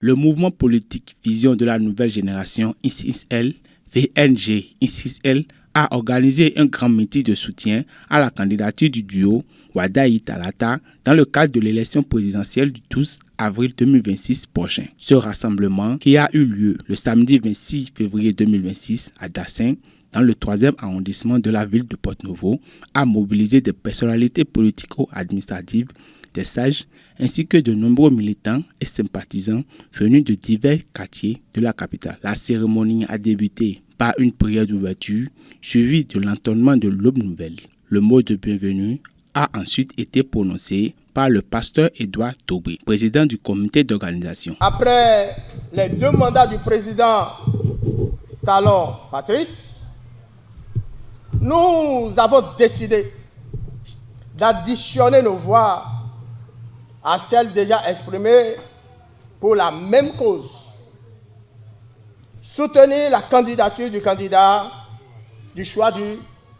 Le mouvement politique Vision de la nouvelle génération ICISL, VNG ICISL, a organisé un grand meeting de soutien à la candidature du duo Wadayi Talata dans le cadre de l'élection présidentielle du 12 avril 2026 prochain. Ce rassemblement, qui a eu lieu le samedi 26 février 2026 à Dassin, dans le 3e arrondissement de la ville de Porto-Novo, a mobilisé des personnalités politico-administratives, des sages, ainsi que de nombreux militants et sympathisants venus de divers quartiers de la capitale. La cérémonie a débuté par une prière d'ouverture, suivie de l'entonnement de l'aube nouvelle. Le mot de bienvenue a ensuite été prononcé par le pasteur Edouard Tobé, président du comité d'organisation. Après les 2 mandats du président Talon Patrice, nous avons décidé d'additionner nos voix à celles déjà exprimées pour la même cause. Soutenir la candidature du candidat du choix du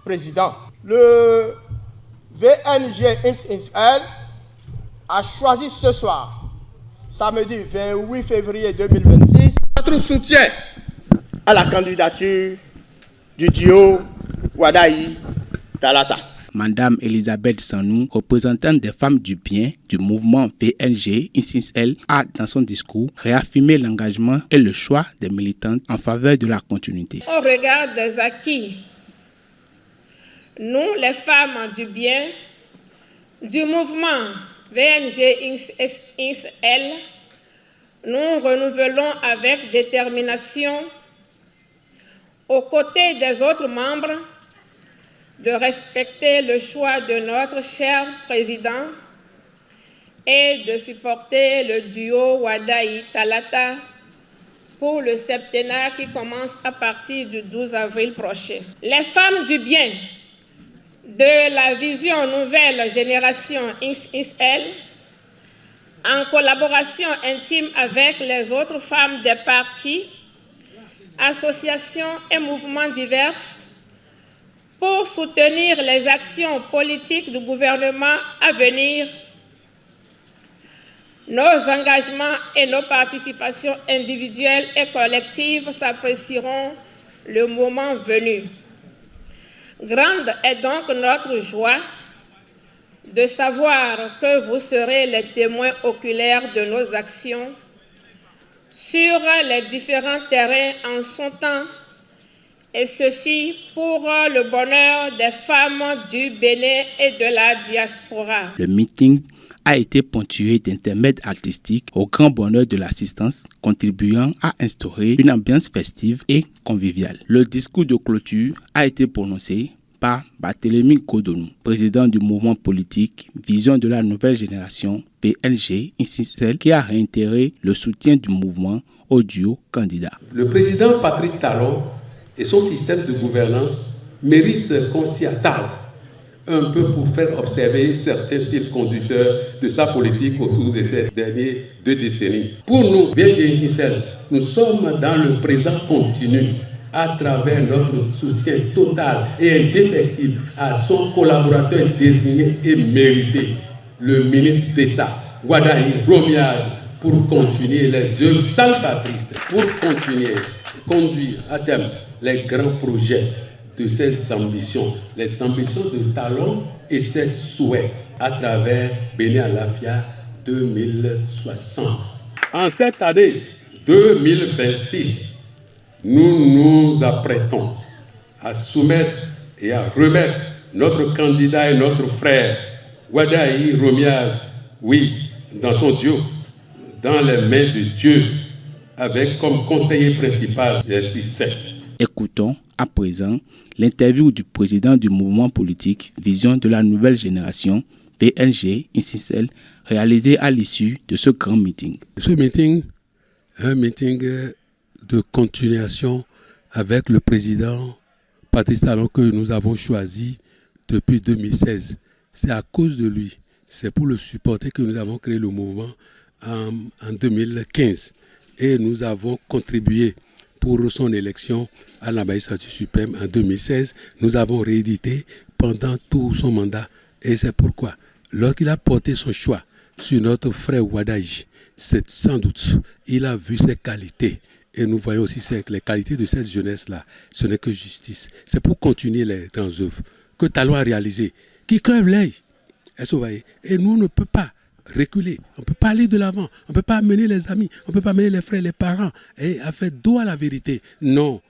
président. Le VNG-ICISL a choisi ce soir, samedi 28 février 2026, notre soutien à la candidature du duo Wadayi Talata. Madame Elisabeth Sanou, représentante des femmes du bien du mouvement VNG ICISL, a dans son discours réaffirmé l'engagement et le choix des militantes en faveur de la continuité. Au regard des acquis, nous, les femmes du bien du mouvement VNG ICISL, nous renouvelons avec détermination, aux côtés des autres membres, de respecter le choix de notre cher président et de supporter le duo Wadayi Talata pour le septennat qui commence à partir du 12 avril prochain. Les femmes du bien de la vision nouvelle génération ICISL, en collaboration intime avec les autres femmes des partis, associations et mouvements divers, pour soutenir les actions politiques du gouvernement à venir, nos engagements et nos participations individuelles et collectives s'apprécieront le moment venu. Grande est donc notre joie de savoir que vous serez les témoins oculaires de nos actions sur les différents terrains en son temps, et ceci pour le bonheur des femmes du Bénin et de la diaspora. Le meeting a été ponctué d'intermèdes artistiques au grand bonheur de l'assistance, contribuant à instaurer une ambiance festive et conviviale. Le discours de clôture a été prononcé par Barthélemy Godonou, président du mouvement politique Vision de la nouvelle génération VNG ICISL, qui a réitéré le soutien du mouvement au duo candidat. Le président Patrice Talon et son système de gouvernance méritent qu'on s'y attarde un peu pour faire observer certains fils conducteurs de sa politique autour de ces dernières 2 décennies. Pour nous, VNG-ICISL, nous sommes dans le présent continu à travers notre soutien total et indéfectible à son collaborateur désigné et mérité, le ministre d'État, Wadayi Romial, pour continuer les œuvres salvatrices, pour continuer, conduire à terme les grands projets de ses ambitions, les ambitions de Talon et ses souhaits à travers Bénin Alafia 2060. En cette année 2026, nous nous apprêtons à soumettre et à remettre notre candidat et notre frère Wadayi Romial, oui, dans son duo, dans les mains de Dieu, avec comme conseiller principal l'Esprit Saint. Écoutons à présent l'interview du président du mouvement politique Vision de la nouvelle génération, VNG ICISL, réalisé à l'issue de ce grand meeting. Ce meeting, un meeting de continuation avec le président Patrice Talon que nous avons choisi depuis 2016. C'est à cause de lui, c'est pour le supporter que nous avons créé le mouvement en 2015 et nous avons contribué pour son élection à la magistrature suprême en 2016. Nous avons réédité pendant tout son mandat et c'est pourquoi, lorsqu'il a porté son choix sur notre frère Wadayi, c'est sans doute, il a vu ses qualités. Et nous voyons aussi les qualités de cette jeunesse-là. Ce n'est que justice. C'est pour continuer les grandes œuvres que Talon a réalisées, qui crèvent l'œil. Est-ce que vous voyez? Et nous, on ne peut pas reculer. On ne peut pas aller de l'avant. On ne peut pas amener les amis. On ne peut pas amener les frères, les parents. Et à faire dos à la vérité. Non,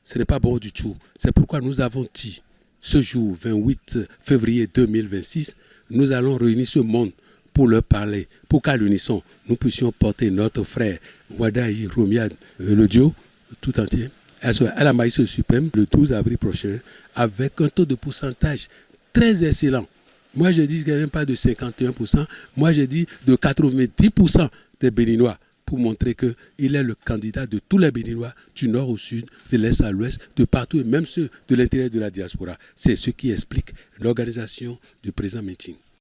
ce n'est pas bon du tout. C'est pourquoi nous avons dit, ce jour, 28 février 2026, nous allons réunir ce monde pour leur parler, pour qu'à l'unisson, nous puissions porter notre frère Wadayi Romiad le Dio, tout entier, à la Maïs suprême le 12 avril prochain, avec un taux de pourcentage très excellent. Moi, je dis qu'il n'y a même pas de 51%, moi, je dis de 90% des Béninois, pour montrer qu'il est le candidat de tous les Béninois, du nord au sud, de l'est à l'ouest, de partout, et même ceux de l'intérieur de la diaspora. C'est ce qui explique l'organisation du présent meeting.